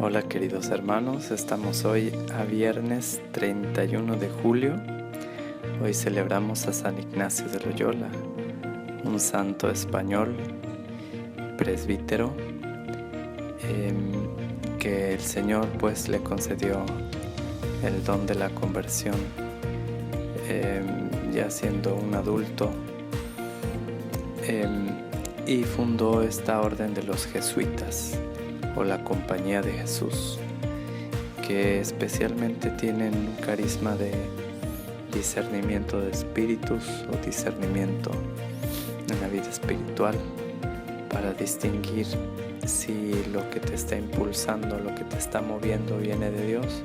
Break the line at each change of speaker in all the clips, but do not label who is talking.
Hola queridos hermanos, estamos hoy a viernes 31 de julio. Hoy celebramos a San Ignacio de Loyola, un santo español, presbítero, que el Señor pues le concedió el don de la conversión, ya siendo un adulto, y fundó esta orden de los jesuitas o la Compañía de Jesús, que especialmente tienen un carisma de discernimiento de espíritus o discernimiento en la vida espiritual, para distinguir si lo que te está impulsando, lo que te está moviendo viene de Dios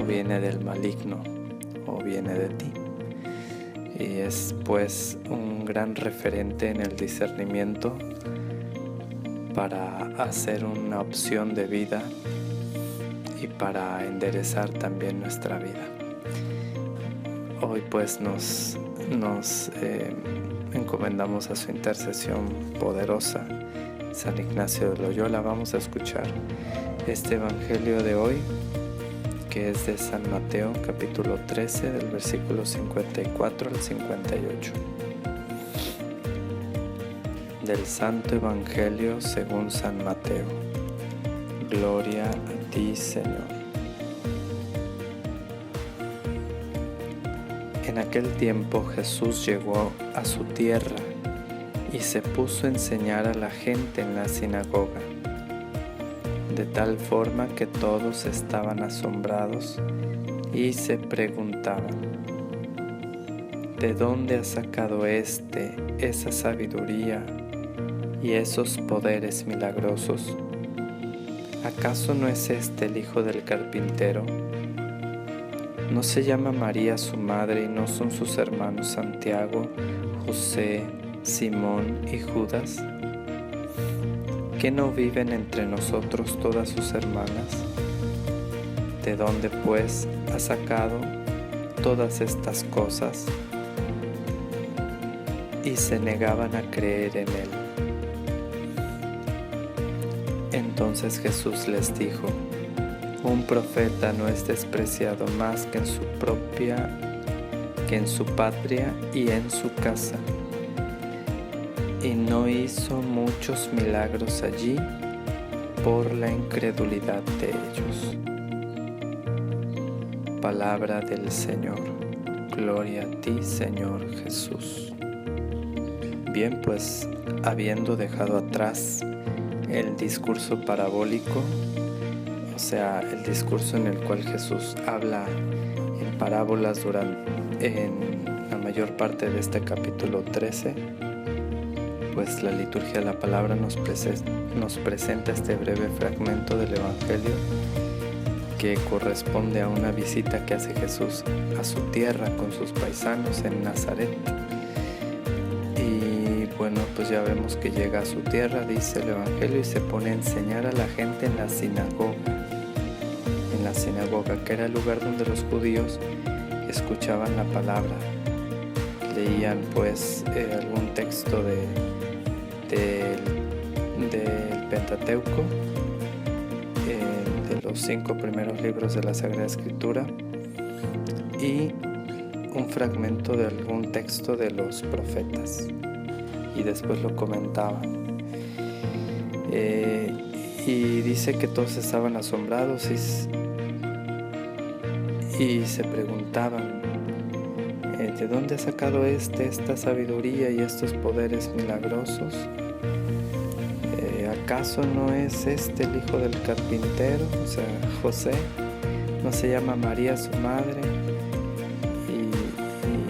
o viene del maligno o viene de ti. Y es pues un gran referente en el discernimiento para hacer una opción de vida y para enderezar también nuestra vida. Hoy pues nos encomendamos a su intercesión poderosa, San Ignacio de Loyola. Vamos a escuchar este evangelio de hoy, que es de San Mateo, capítulo 13, del versículo 54 al 58. Del Santo Evangelio según San Mateo. Gloria a ti, Señor. En aquel tiempo Jesús llegó a su tierra y se puso a enseñar a la gente en la sinagoga, de tal forma que todos estaban asombrados y se preguntaban: ¿de dónde ha sacado esa sabiduría y esos poderes milagrosos? ¿Acaso no es el hijo del carpintero? ¿No se llama María su madre y no son sus hermanos Santiago, José, Simón y Judas? ¿Que no viven entre nosotros todas sus hermanas? ¿De dónde pues ha sacado todas estas cosas? Y se negaban a creer en él. Entonces Jesús les dijo: un profeta no es despreciado más que en su patria y en su casa. Y no hizo muchos milagros allí por la incredulidad de ellos. Palabra del Señor. Gloria a ti, Señor Jesús. Bien, pues, habiendo dejado atrás el discurso parabólico, o sea, el discurso en el cual Jesús habla en parábolas en la mayor parte de este capítulo 13, pues la liturgia de la palabra nos presenta este breve fragmento del Evangelio que corresponde a una visita que hace Jesús a su tierra con sus paisanos en Nazaret. Y bueno, pues ya vemos que llega a su tierra, dice el Evangelio, y se pone a enseñar a la gente en la sinagoga, que era el lugar donde los judíos escuchaban la palabra, leían pues algún texto del Pentateuco, de los 5 primeros libros de la Sagrada Escritura, y un fragmento de algún texto de los profetas, y después lo comentaban. Y dice que todos estaban asombrados y se preguntaban: ¿de dónde ha sacado esta sabiduría y estos poderes milagrosos? ¿Acaso no es el hijo del carpintero, o sea, José? ¿No se llama María su madre?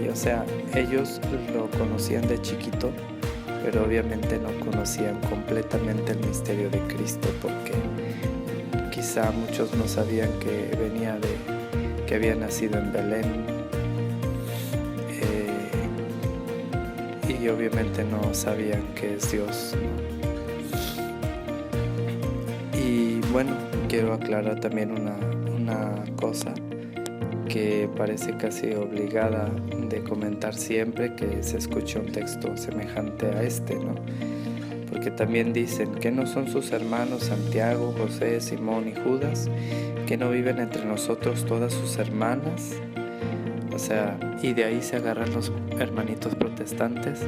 Y o sea, ellos lo conocían de chiquito, pero obviamente no conocían completamente el misterio de Cristo, porque quizá muchos no sabían que había nacido en Belén, y obviamente no sabían que es Dios, ¿no? Y bueno, quiero aclarar también una cosa que parece casi obligada de comentar siempre que se escuche un texto semejante a ¿no? Porque porque también dicen que no son sus hermanos Santiago, José, Simón y Judas, que no viven entre nosotros todas sus hermanas. O sea, y de ahí se agarran los hermanitos protestantes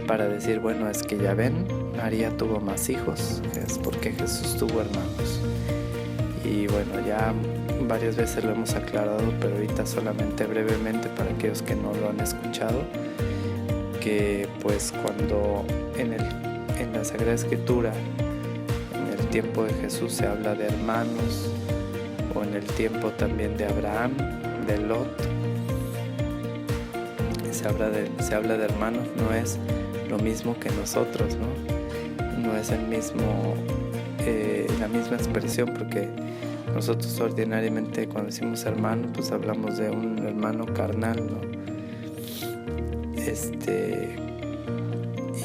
para decir, bueno, es que ya ven, María tuvo más hijos, es porque Jesús tuvo hermanos. Y bueno, ya varias veces lo hemos aclarado, pero ahorita solamente brevemente para aquellos que no lo han escuchado, que pues cuando en la Sagrada Escritura, en el tiempo de Jesús se habla de hermanos, o en el tiempo también de Abraham, de Lot, se habla de hermanos, no es lo mismo que nosotros, no es la misma expresión, porque nosotros ordinariamente cuando decimos hermano, pues hablamos de un hermano carnal, ¿no?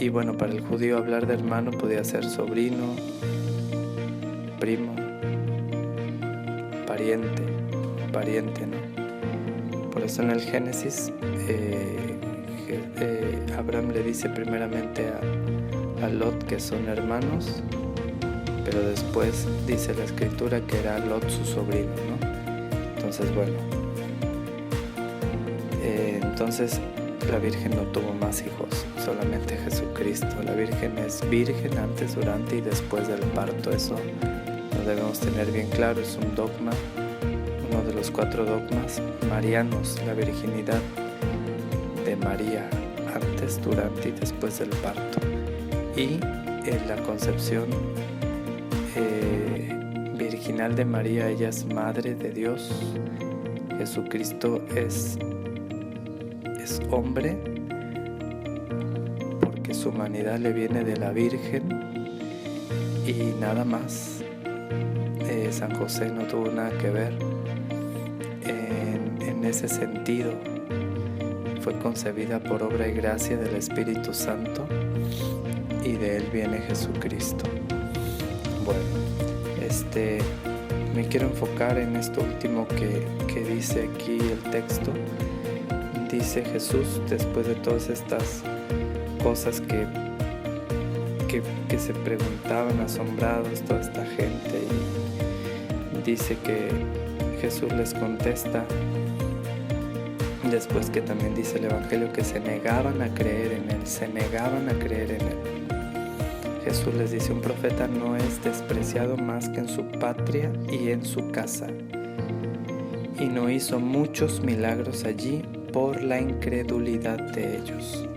Y bueno, para el judío hablar de hermano podía ser sobrino, primo, pariente, ¿no? Por eso en el Génesis Abraham le dice primeramente a Lot que son hermanos, pero después dice la Escritura que era Lot su sobrino, ¿no? Entonces, bueno, entonces la Virgen no tuvo más hijos, solamente Jesucristo. La Virgen es virgen antes, durante y después del parto. Eso lo debemos tener bien claro, es un dogma, uno de los 4 dogmas marianos, la virginidad de María antes, durante y después del parto. Y en la concepción virginal de María, ella es madre de Dios. Jesucristo es hombre porque su humanidad le viene de la Virgen y nada más. San José no tuvo nada que ver en ese sentido. Fue concebida por obra y gracia del Espíritu Santo y de él viene Jesucristo. Bueno, me quiero enfocar en esto último que dice aquí el texto. Dice Jesús, después de todas estas cosas que se preguntaban asombrados toda esta gente, y dice que Jesús les contesta, después que también dice el Evangelio que se negaban a creer en él. Jesús les dice, un profeta no es despreciado más que en su patria y en su casa, y no hizo muchos milagros allí por la incredulidad de ellos.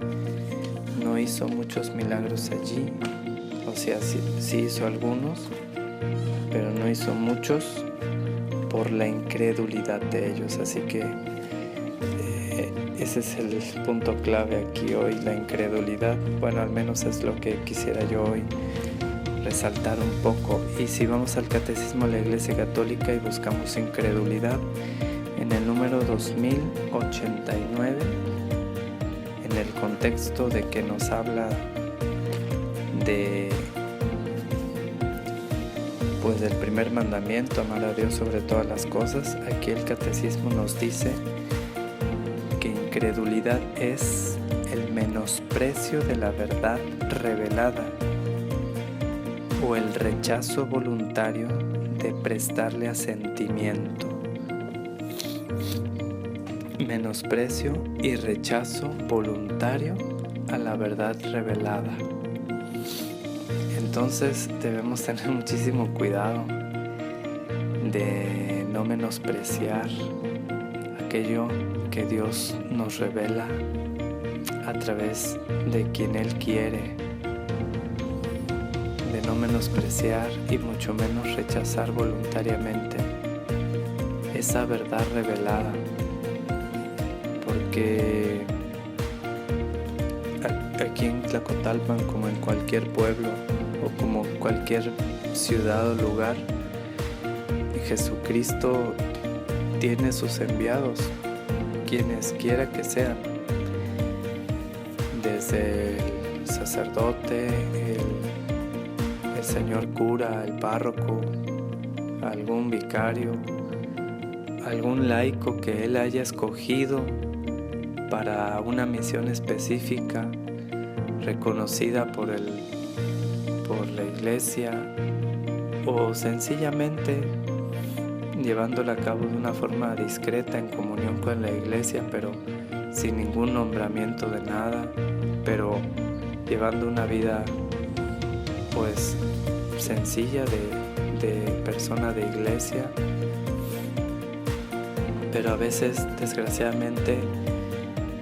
No hizo muchos milagros allí, o sea, sí hizo algunos, pero no hizo muchos por la incredulidad de ellos. Así que ese es el punto clave aquí hoy, la incredulidad. Bueno, al menos es lo que quisiera yo hoy resaltar un poco. Y si vamos al Catecismo de la Iglesia Católica y buscamos incredulidad, en el número 2089, en el contexto de que nos habla del primer mandamiento, amar a Dios sobre todas las cosas, aquí el Catecismo nos dice que incredulidad es el menosprecio de la verdad revelada o el rechazo voluntario de prestarle asentimiento. Menosprecio y rechazo voluntario a la verdad revelada. Entonces debemos tener muchísimo cuidado de no menospreciar aquello que Dios nos revela a través de quien Él quiere, de no menospreciar y mucho menos rechazar voluntariamente esa verdad revelada, porque aquí en Tlacotalpan, como en cualquier pueblo o como cualquier ciudad o lugar, Jesucristo tiene sus enviados, quienes quiera que sean, desde el sacerdote, el señor cura, el párroco, algún vicario, algún laico que él haya escogido para una misión específica, reconocida por por la iglesia o sencillamente llevándola a cabo de una forma discreta en comunión con la iglesia, pero sin ningún nombramiento de nada, pero llevando una vida pues sencilla de persona de iglesia. Pero a veces, desgraciadamente,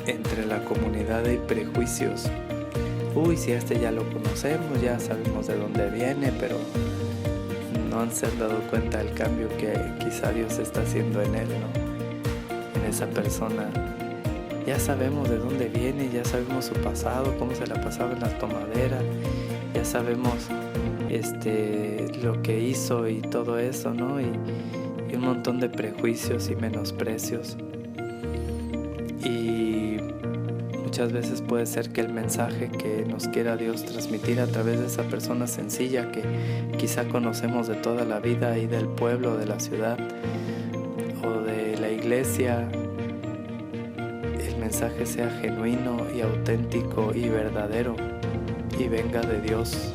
entre la comunidad hay prejuicios. Si ya lo conocemos, ya sabemos de dónde viene, pero no se han dado cuenta del cambio que quizá Dios está haciendo en él, ¿no? En esa persona. Ya sabemos de dónde viene, ya sabemos su pasado, cómo se la pasaba en la tomadera, ya sabemos lo que hizo y todo eso, ¿no? Y un montón de prejuicios y menosprecios. Y muchas veces puede ser que el mensaje que nos quiera Dios transmitir a través de esa persona sencilla que quizá conocemos de toda la vida y del pueblo, de la ciudad o de la iglesia, el mensaje sea genuino y auténtico y verdadero y venga de Dios.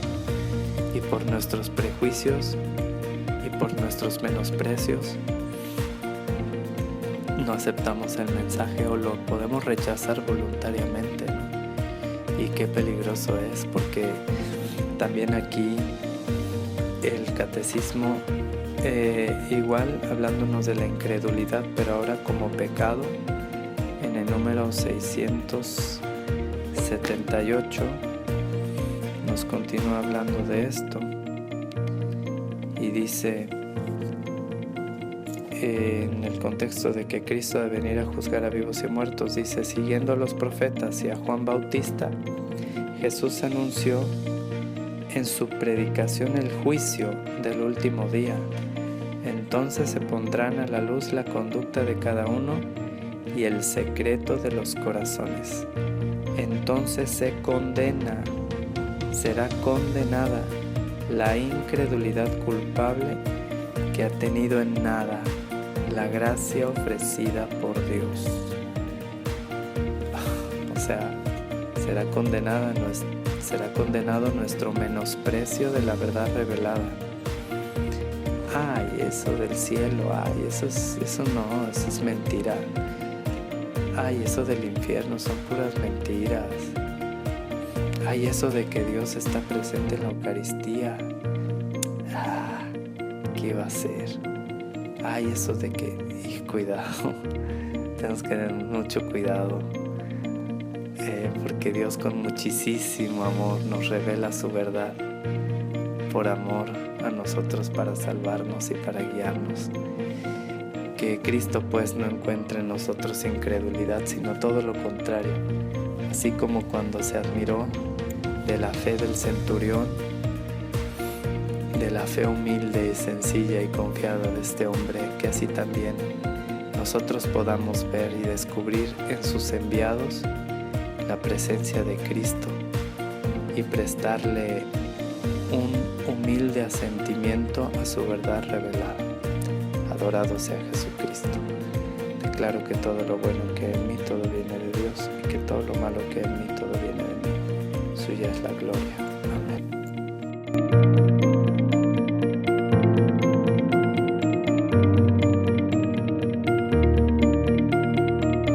Y por nuestros prejuicios y por nuestros menosprecios no aceptamos el mensaje o lo podemos rechazar voluntariamente, ¿no? Y qué peligroso es, porque también aquí el catecismo igual hablándonos de la incredulidad, pero ahora como pecado, en el número 678 nos continúa hablando de esto y dice, en el contexto de que Cristo debe venir a juzgar a vivos y muertos, dice: siguiendo a los profetas y a Juan Bautista, Jesús anunció en su predicación el juicio del último día. Entonces se pondrán a la luz la conducta de cada uno y el secreto de los corazones. Entonces será condenada la incredulidad culpable que ha tenido en nada la gracia ofrecida por Dios. O sea, será condenado nuestro menosprecio de la verdad revelada. Eso del cielo, eso es mentira. Eso del infierno son puras mentiras. Eso de que Dios está presente en la Eucaristía. ¿Qué va a ser? Eso de que, cuidado, tenemos que tener mucho cuidado, porque Dios con muchísimo amor nos revela su verdad, por amor a nosotros, para salvarnos y para guiarnos. Que Cristo pues no encuentre en nosotros incredulidad, sino todo lo contrario, así como cuando se admiró de la fe del centurión, de la fe humilde, sencilla y confiada de este hombre, que así también nosotros podamos ver y descubrir en sus enviados la presencia de Cristo y prestarle un humilde asentimiento a su verdad revelada. Adorado sea Jesucristo. Declaro que todo lo bueno que hay en mí, todo viene de Dios, y que todo lo malo que hay en mí, todo viene de mí. Suya es la gloria. Amén.